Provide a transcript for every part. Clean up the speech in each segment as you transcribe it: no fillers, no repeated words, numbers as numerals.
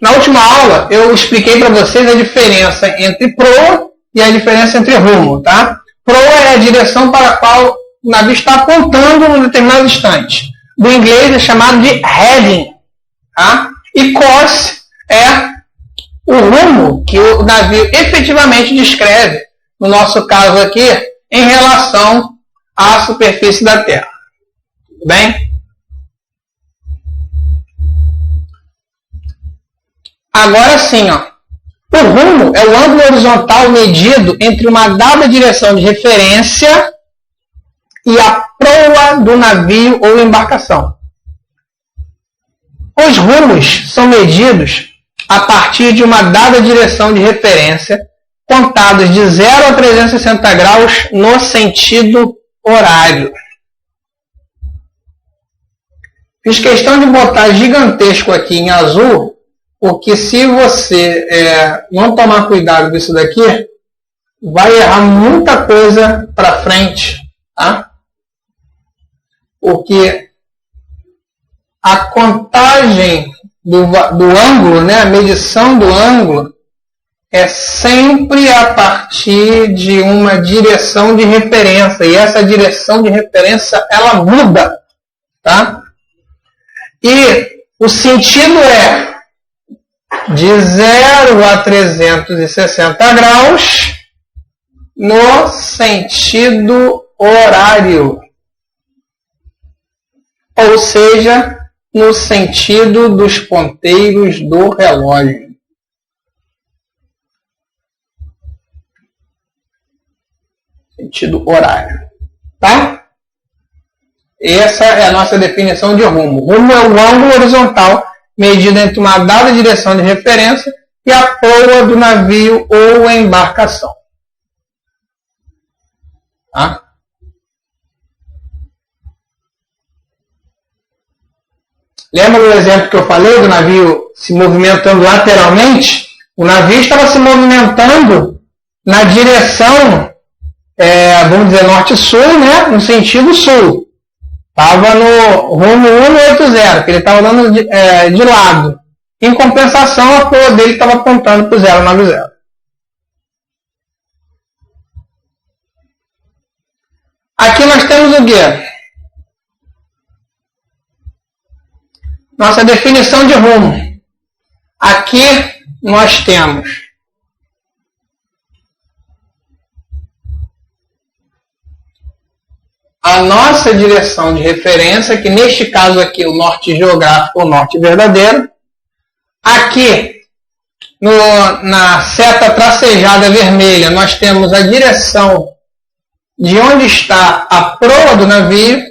Na última aula, eu expliquei para vocês a diferença entre proa e a diferença entre rumo, tá? Proa é a direção para a qual o navio está apontando num determinado instante. Do inglês é chamado de heading, tá? E course é o rumo que o navio efetivamente descreve, no nosso caso aqui, em relação à superfície da Terra. Tudo bem? Agora sim, ó. O rumo é o ângulo horizontal medido entre uma dada direção de referência e a proa do navio ou embarcação. Os rumos são medidos a partir de uma dada direção de referência, contados de 0 a 360 graus no sentido horário. Fiz questão de botar gigantesco aqui em azul, porque se você não tomar cuidado com isso daqui, vai errar muita coisa para frente, tá? Porque a contagem do ângulo, né, a medição do ângulo, é sempre a partir de uma direção de referência. E essa direção de referência, ela muda, tá? E o sentido é de 0 a 360 graus no sentido horário. Ou seja, no sentido dos ponteiros do relógio. Sentido horário. Tá? Essa é a nossa definição de rumo. Rumo é o ângulo horizontal medido entre uma dada direção de referência e a proa do navio ou embarcação. Tá? Lembra do exemplo que eu falei do navio se movimentando lateralmente? O navio estava se movimentando na direção, vamos dizer, norte-sul, né? No sentido sul. Estava no rumo 180, que ele estava dando de lado. Em compensação, a proa dele estava apontando para o 090. Aqui nós temos o quê? Nossa definição de rumo. Aqui nós temos a nossa direção de referência, que neste caso aqui o norte geográfico, o norte verdadeiro. Aqui, na seta tracejada vermelha, nós temos a direção de onde está a proa do navio.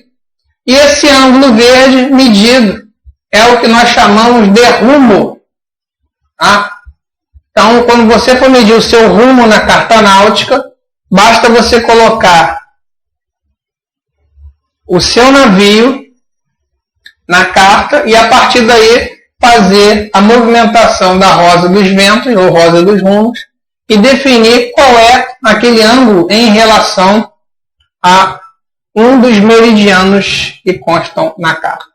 E esse ângulo verde medido é o que nós chamamos de rumo. Tá? Então, quando você for medir o seu rumo na carta náutica, basta você colocar o seu navio na carta e, a partir daí, fazer a movimentação da rosa dos ventos, ou rosa dos rumos, e definir qual é aquele ângulo em relação a um dos meridianos que constam na carta.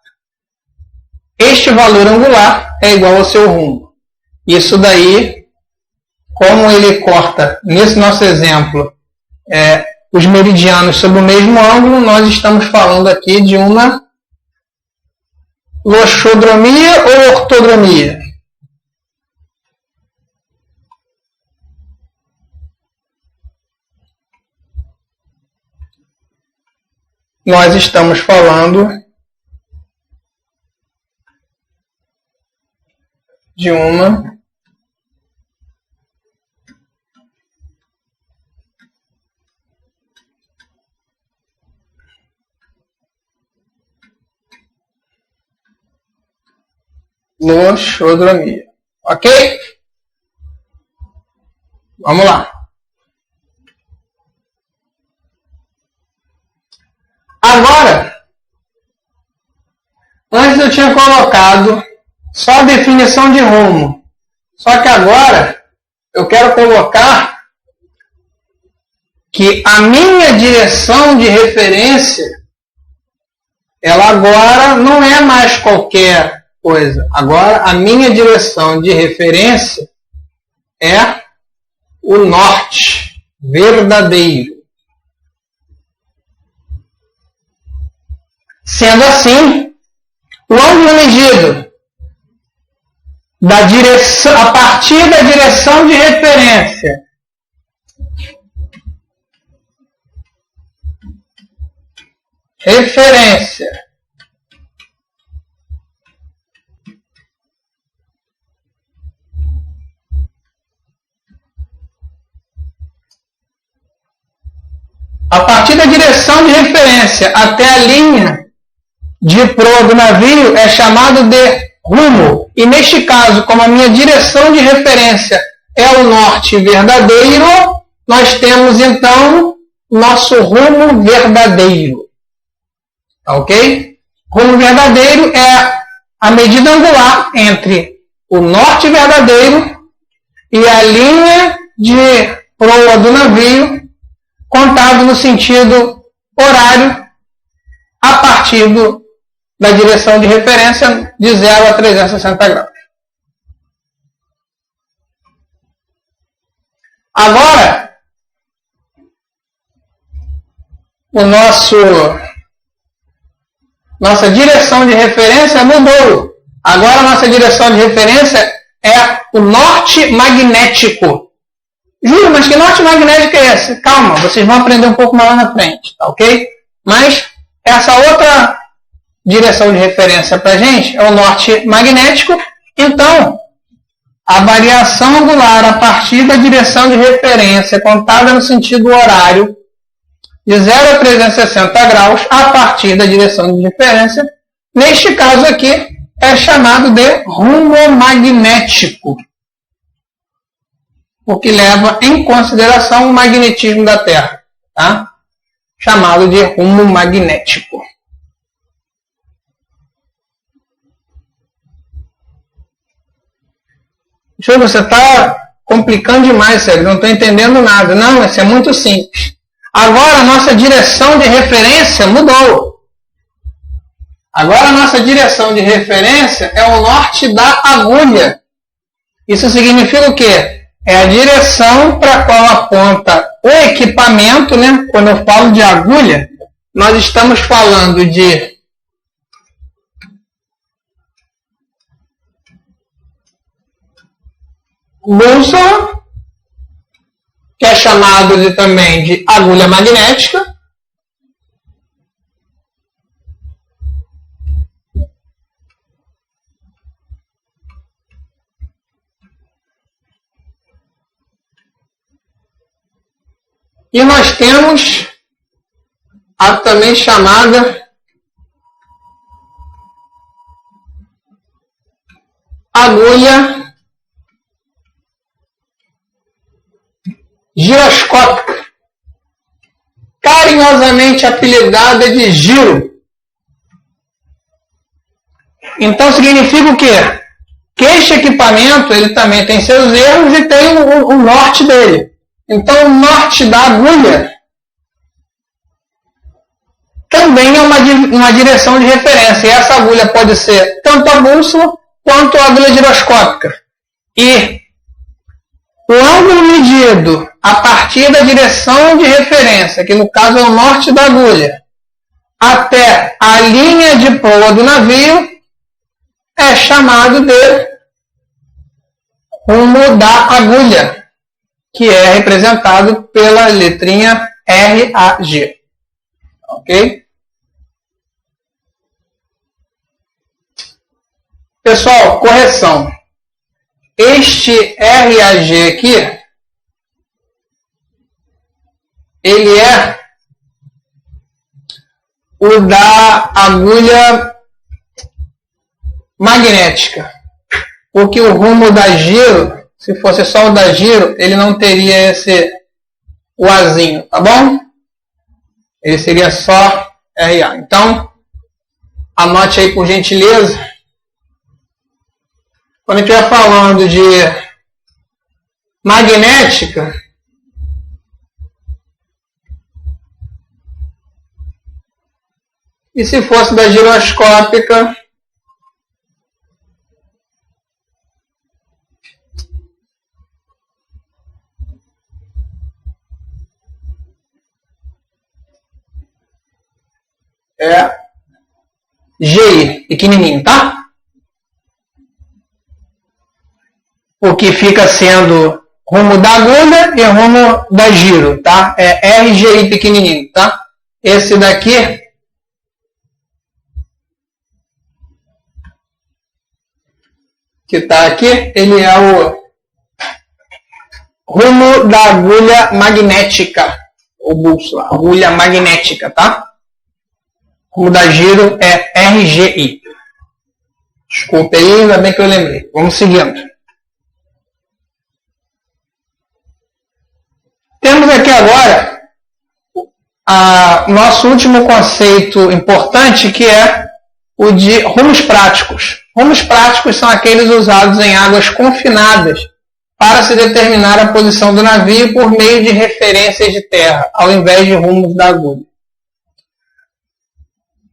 Este valor angular é igual ao seu rumo. Isso daí, como ele corta, nesse nosso exemplo, os meridianos sob o mesmo ângulo, nós estamos falando aqui de uma loxodromia ou ortodromia? Nós estamos falando de uma loxodromia. Ok? Vamos lá. Agora, antes eu tinha colocado só a definição de rumo. Só que agora eu quero colocar que a minha direção de referência, ela agora não é mais qualquer coisa. Agora, a minha direção de referência é o norte verdadeiro. Sendo assim, o ângulo medido da direção, a partir da direção de referência a partir da direção de referência até a linha de proa do navio é chamado de rumo. E neste caso, como a minha direção de referência é o norte verdadeiro, nós temos então nosso rumo verdadeiro. Ok? Rumo verdadeiro é a medida angular entre o norte verdadeiro e a linha de proa do navio, contado no sentido horário, a partir da direção de referência de 0 a 360 graus. Agora, nossa direção de referência mudou. Agora a nossa direção de referência é o norte magnético. Júlio, mas que norte magnético é esse? Calma, vocês vão aprender um pouco mais lá na frente, tá ok? Mas essa outra direção de referência para a gente é o norte magnético. Então, a variação angular a partir da direção de referência contada no sentido horário de 0 a 360 graus a partir da direção de referência, neste caso aqui, é chamado de rumo magnético, porque leva em consideração o magnetismo da Terra, tá? Chamado de rumo magnético. Júlio, você está complicando demais, sério, não estou entendendo nada. Não, isso é muito simples. Agora a nossa direção de referência mudou. Agora a nossa direção de referência é o norte da agulha. Isso significa o quê? É a direção para a qual aponta o equipamento, né? Quando eu falo de agulha, nós estamos falando de bússola, que é chamado também de agulha magnética. E nós temos a também chamada agulha giroscópica, carinhosamente apelidada de giro. Então significa o quê? Que este equipamento ele também tem seus erros e tem o norte dele. Então o norte da agulha também é uma direção de referência. E essa agulha pode ser tanto a bússola quanto a agulha giroscópica. E o ângulo medido a partir da direção de referência, que no caso é o norte da agulha, até a linha de proa do navio, é chamado de rumo da agulha, que é representado pela letrinha RAG. Ok? Pessoal, correção. Este RAG aqui, ele é o da agulha magnética. Porque o rumo da giro, se fosse só o da giro, ele não teria o Azinho, tá bom? Ele seria só RA. Então, anote aí por gentileza. Quando a gente estiver falando de magnética, e se fosse da giroscópica, é GI, pequenininho, tá? O que fica sendo rumo da agulha e rumo da giro, tá? É RGI pequenininho, tá? Esse daqui que tá aqui, ele é o rumo da agulha magnética, o bússola, agulha magnética, tá? Rumo da giro é RGI. Desculpa aí, ainda bem que eu lembrei. Vamos seguindo. Temos aqui agora nosso último conceito importante, que é o de rumos práticos. Rumos práticos são aqueles usados em águas confinadas para se determinar a posição do navio por meio de referências de terra, ao invés de rumos da agulha.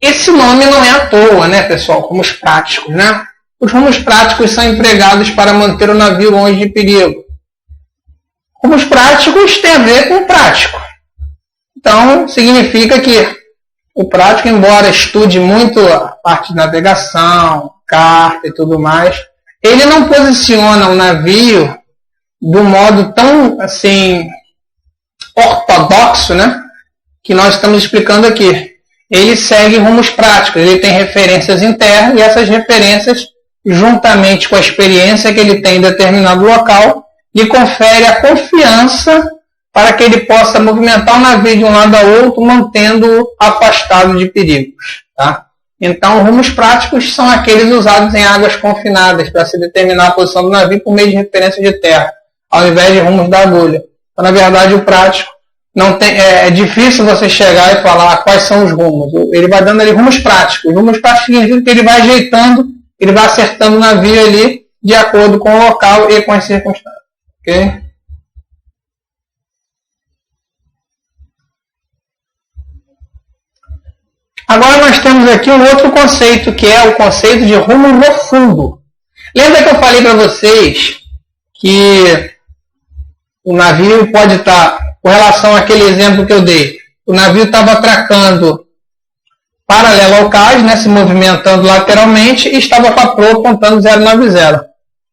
Esse nome não é à toa, né, pessoal? Rumos práticos, né? Os rumos práticos são empregados para manter o navio longe de perigo. Rumos práticos tem a ver com o prático. Então, significa que o prático, embora estude muito a parte de navegação, carta e tudo mais, ele não posiciona o navio do modo tão, assim, ortodoxo, né, que nós estamos explicando aqui. Ele segue rumos práticos, ele tem referências em terra, e essas referências, juntamente com a experiência que ele tem em determinado local, lhe confere a confiança para que ele possa movimentar o navio de um lado a outro, mantendo-o afastado de perigos. Tá? Então, rumos práticos são aqueles usados em águas confinadas para se determinar a posição do navio por meio de referências de terra, ao invés de rumos da agulha. Então, na verdade, o prático não tem, é difícil você chegar e falar quais são os rumos. Ele vai dando ali rumos práticos. Rumos práticos significa que ele vai ajeitando, ele vai acertando o navio ali de acordo com o local e com as circunstâncias. Ok? Agora nós temos aqui um outro conceito, que é o conceito de rumo no fundo. Lembra que eu falei para vocês que o navio pode estar, com relação àquele exemplo que eu dei, o navio estava atracando paralelo ao cais, né, se movimentando lateralmente, e estava com a proa apontando 090.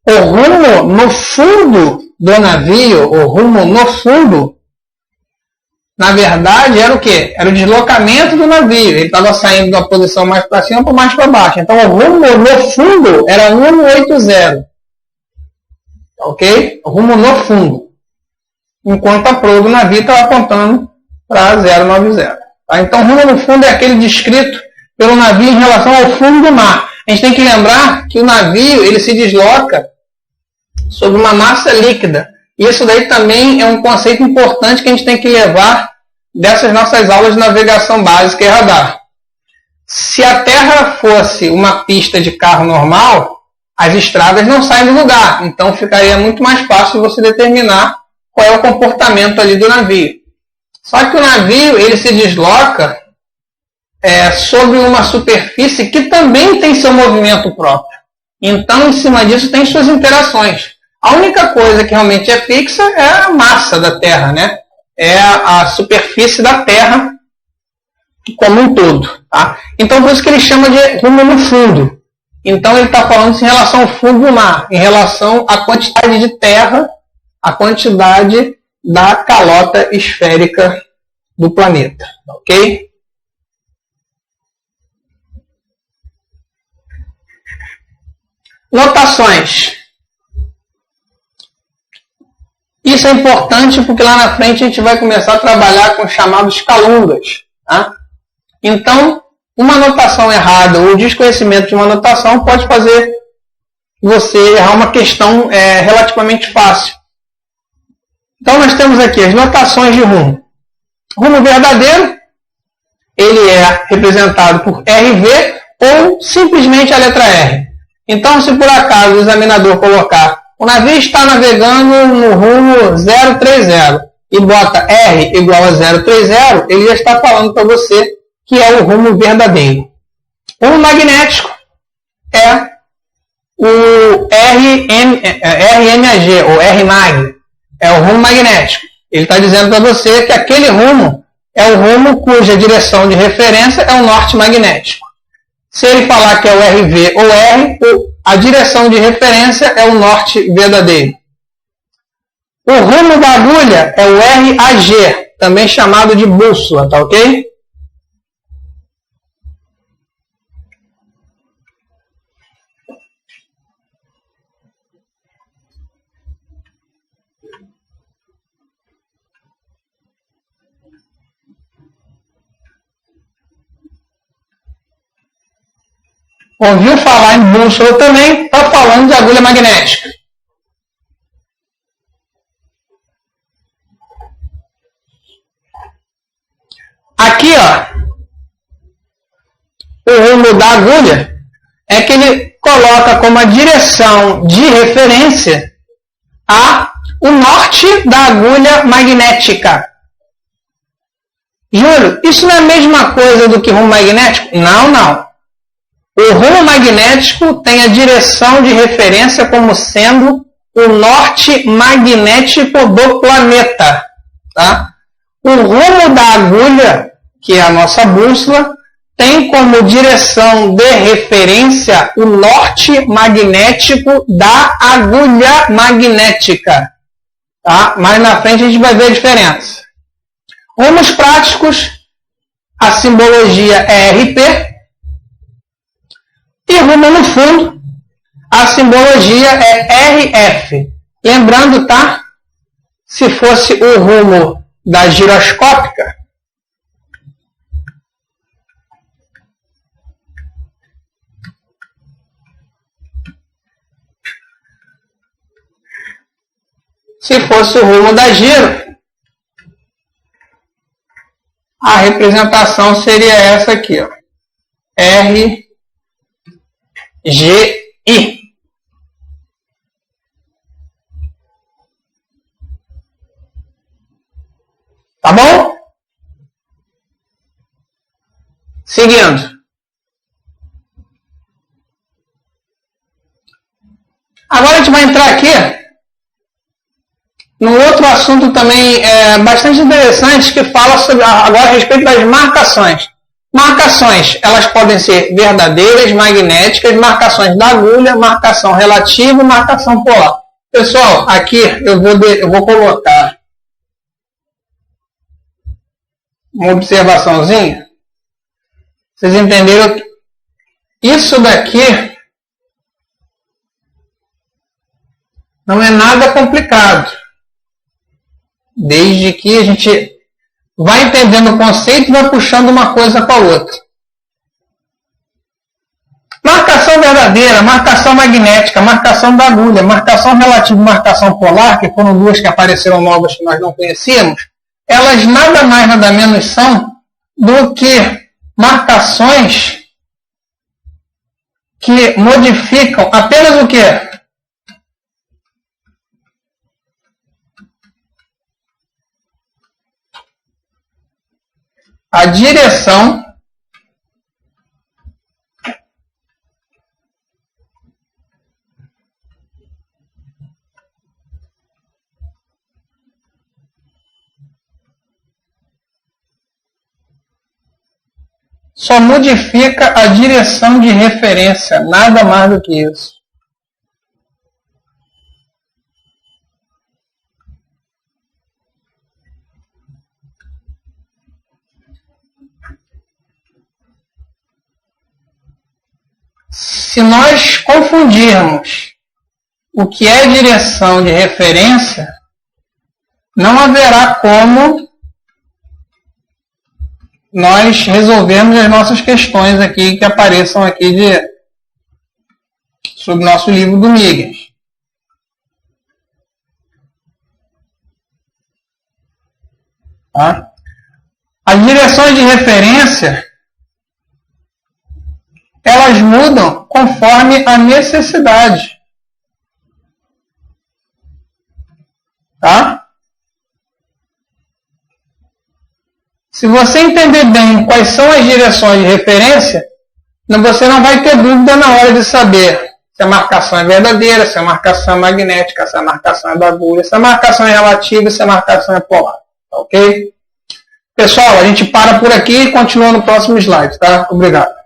O rumo no fundo do navio, o rumo no fundo, na verdade, era o quê? Era o deslocamento do navio. Ele estava saindo da posição mais para cima para mais para baixo. Então, o rumo no fundo era 180. Ok? O rumo no fundo. Enquanto a proa do navio estava apontando para 090. Tá? Então, o rumo no fundo é aquele descrito pelo navio em relação ao fundo do mar. A gente tem que lembrar que o navio ele se desloca sobre uma massa líquida. Isso daí também é um conceito importante que a gente tem que levar dessas nossas aulas de navegação básica e radar. Se a Terra fosse uma pista de carro normal, as estradas não saem do lugar. Então ficaria muito mais fácil você determinar qual é o comportamento ali do navio. Só que o navio ele se desloca sobre uma superfície que também tem seu movimento próprio. Então, em cima disso, tem suas interações. A única coisa que realmente é fixa é a massa da Terra, né? É a superfície da Terra como um todo. Tá? Então, por isso que ele chama de rumo no fundo. Então, ele está falando em relação ao fundo do mar, em relação à quantidade de terra, a quantidade da calota esférica do planeta. Ok? Notações. Isso é importante porque lá na frente a gente vai começar a trabalhar com os chamados calungas. Tá? Então, uma notação errada ou o desconhecimento de uma notação pode fazer você errar uma questão relativamente fácil. Então, nós temos aqui as notações de rumo. Rumo verdadeiro, ele é representado por RV ou simplesmente a letra R. Então, se por acaso o examinador colocar o navio está navegando no rumo 030 e bota R igual a 030, ele já está falando para você que é o rumo verdadeiro. O rumo magnético é o RMAG, ou RMAG, é o rumo magnético. Ele está dizendo para você que aquele rumo é o rumo cuja direção de referência é o norte magnético. Se ele falar que é o RV ou R, a direção de referência é o norte verdadeiro. O rumo da agulha é o RAG, também chamado de bússola, tá ok? Ouviu falar em bússola também, está falando de agulha magnética. Aqui, ó, o rumo da agulha é que ele coloca como a direção de referência o norte da agulha magnética. Júlio, isso não é a mesma coisa do que rumo magnético? Não, não. O rumo magnético tem a direção de referência como sendo o norte magnético do planeta. Tá? O rumo da agulha, que é a nossa bússola, tem como direção de referência o norte magnético da agulha magnética. Tá? Mais na frente a gente vai ver a diferença. Rumos práticos, a simbologia é RP. E rumo no fundo, a simbologia é RF. Lembrando, tá? Se fosse o rumo da giroscópica, se fosse o rumo da giro, a representação seria essa aqui, ó. RGI. Tá bom? Seguindo. Agora a gente vai entrar aqui num outro assunto também bastante interessante que fala sobre, agora a respeito das marcações. Marcações, elas podem ser verdadeiras, magnéticas, marcações da agulha, marcação relativa e marcação polar. Pessoal, aqui eu vou colocar uma observaçãozinha. Vocês entenderam que isso daqui não é nada complicado. Desde que a gente vai entendendo o conceito e vai puxando uma coisa para a outra. Marcação verdadeira, marcação magnética, marcação da agulha, marcação relativa e marcação polar, que foram duas que apareceram novas que nós não conhecíamos, elas nada mais nada menos são do que marcações que modificam apenas o quê? A direção só modifica a direção de referência, nada mais do que isso. Se nós confundirmos o que é direção de referência, não haverá como nós resolvermos as nossas questões aqui que apareçam aqui sobre o nosso livro do Migas. Tá? As direções de referência, elas mudam conforme a necessidade. Tá? Se você entender bem quais são as direções de referência, você não vai ter dúvida na hora de saber se a marcação é verdadeira, se a marcação é magnética, se a marcação é da agulha, se a marcação é relativa, se a marcação é polar. Ok? Pessoal, a gente para por aqui e continua no próximo slide, tá? Obrigado.